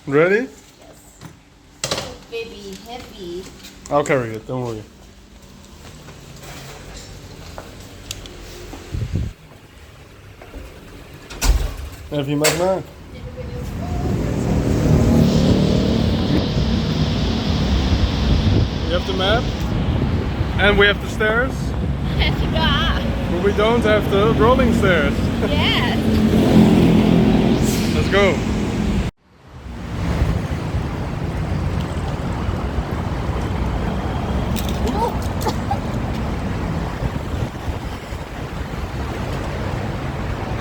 Ready? Yes. Baby, heavy. I'll carry it, don't worry. Heavy magma. We have the map. And we have the stairs. But we don't have the rolling stairs. Yes. Let's go.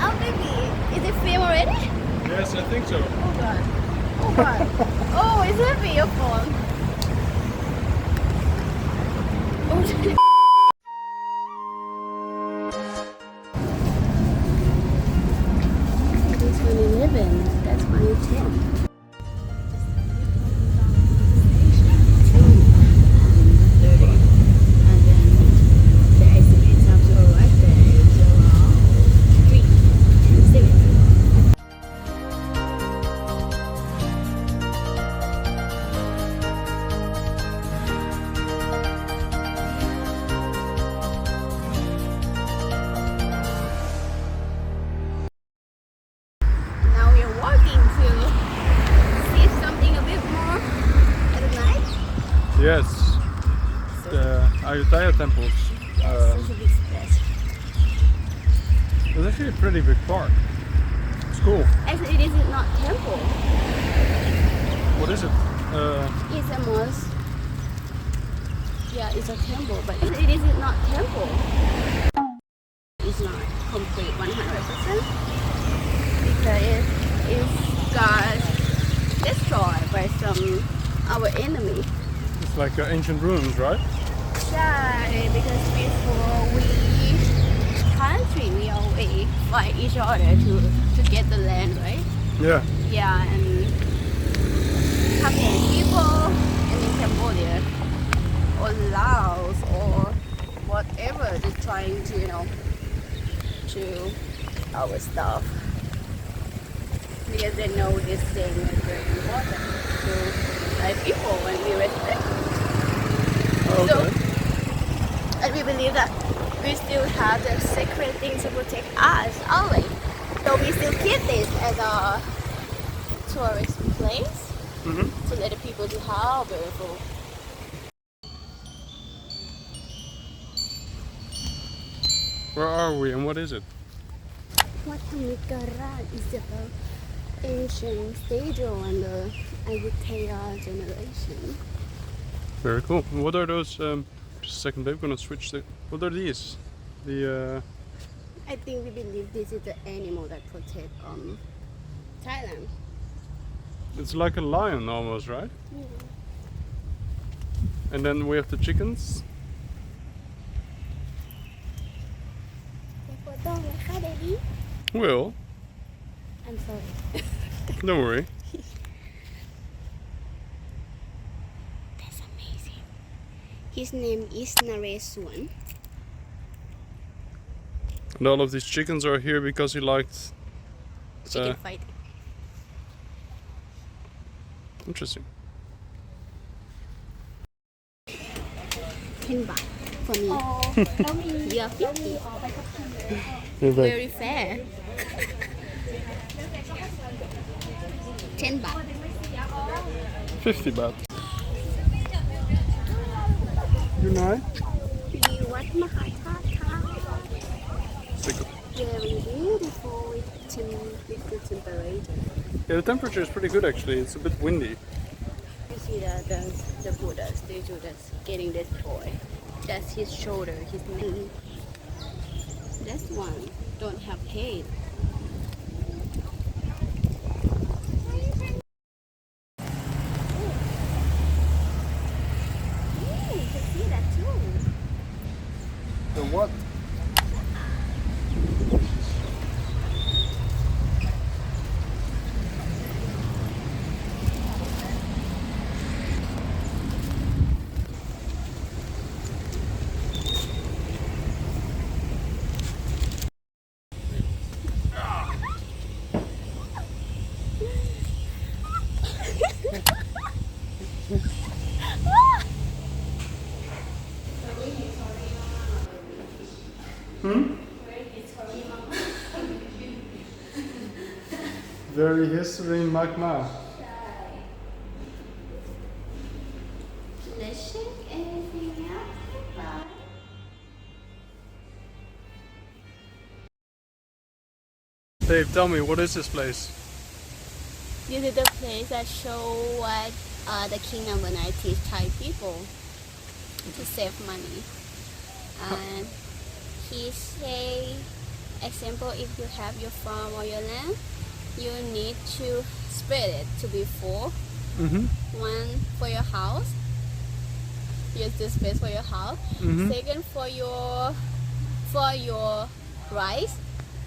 Oh, baby. Is it film already? Yes, I think so. Oh, God. Oh, God. Oh, is it your phone? Oh, This one 11. That's 110. And then the estimates have to arrive there is around 3:07. Now we are walking to see something a bit more at the night. Yes. The Ayutthaya temples. Such a big space. It's actually a pretty big park. It's cool. Actually, it is not temple. What is it? It's a mosque. Yeah, it's a temple, but it is not temple. It's not complete 100% because it got destroyed by our enemy. It's like ancient ruins, right? Yeah, because before we always fight each other to get the land, right? Yeah. Yeah, and Khmer people and in Cambodia or Laos or whatever, they're trying to, to our stuff because they know this thing is very important to people and we respect. Okay. So, and we believe that we still have the sacred things to protect us only. So we still keep this as a tourist place to let the people know how beautiful. Where are we and what is it? Wat Tamikaran is the ancient statue and the Ayutthaya generation. Very cool. What are those? Just a second, babe. Gonna switch the. What are these? The. I think we believe this is the animal that protect Thailand. It's like a lion almost, right? Yeah. And then we have the chickens. Well, I'm sorry. don't worry. That's amazing. His name is Naresuan. And all of these chickens are here because he liked. Chicken fight. Interesting. 10 baht for me. Yeah, 50. Very fair. 10 baht. 50 baht. You know? มีวัดมหาธาตุค่ะ Stick up. Very beautiful with good temperature. Yeah, the temperature is pretty good actually. It's a bit windy. You see the Buddha statue that's getting destroyed. That's his shoulder, his knee. This one don't have head. You can see that too. The what? very history magma. Let's check anything else. Bye. Dave, tell me, what is this place? This is the place that show what the king number 9 teach Thai people to save money. And he say, example, if you have your farm or your land, you need to spread it to be 4. Mm-hmm. One for your house. Use this space for your house. Mm-hmm. Second for your rice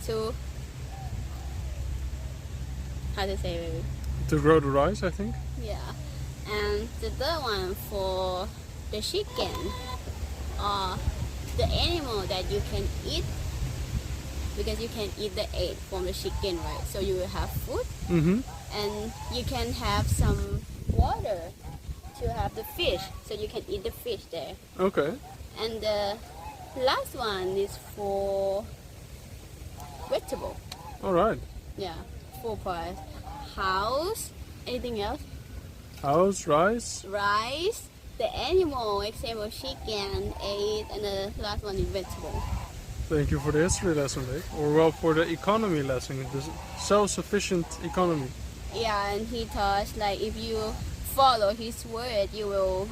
to how to say baby? To grow the rice, I think. Yeah. And the third one for the chicken or the animal that you can eat, because you can eat the egg from the chicken, right? So you will have food. Mm-hmm. And you can have some water to have the fish, so you can eat the fish there. Okay. And the last one is for vegetable. All right. Yeah, full price. House, anything else? House, rice. Rice, the animal, example chicken, egg, and the last one is vegetable. Thank you for the history lesson, Dave. Or well, for the economy lesson, the self-sufficient economy. Yeah, and he taught like if you follow his word, you will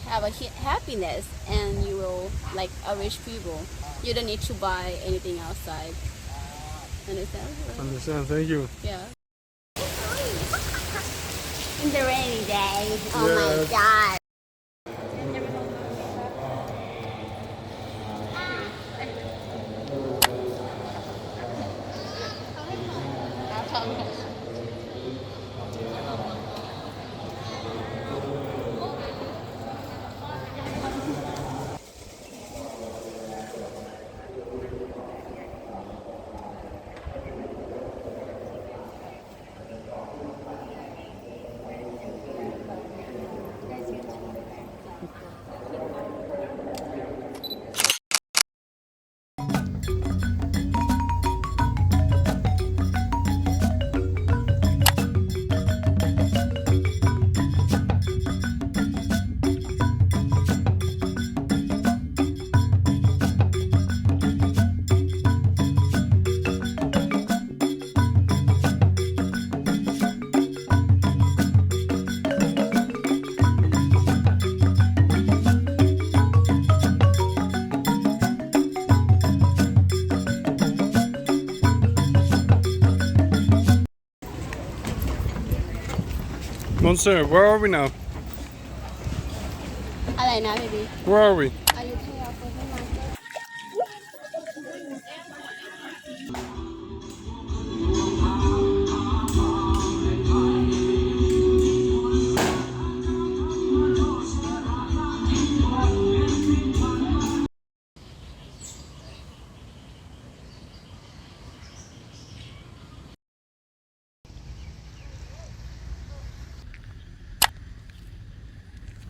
have a happiness and you will like a rich people. You don't need to buy anything outside. Understand? Understand, thank you. Yeah. In the rainy day. Oh Yeah. my god. Monster, where are we now? อะไรนะ baby? Where are we? Ayutthaya Floating Market.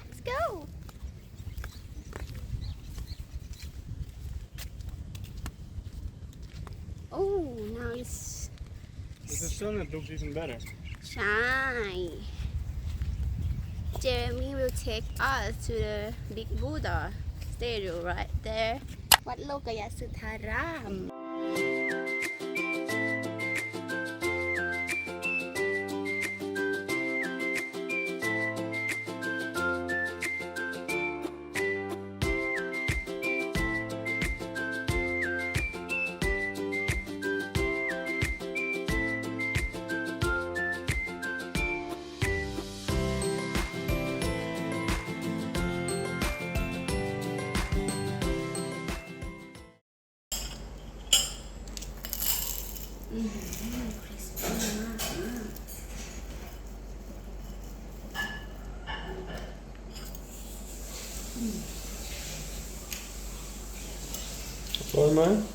Let's go. Oh, now it's With the sun, it looks even better. shine. Jeremy will take us to the big Buddha statue right there. วัดโลกยสุทธาราม Mooi maar.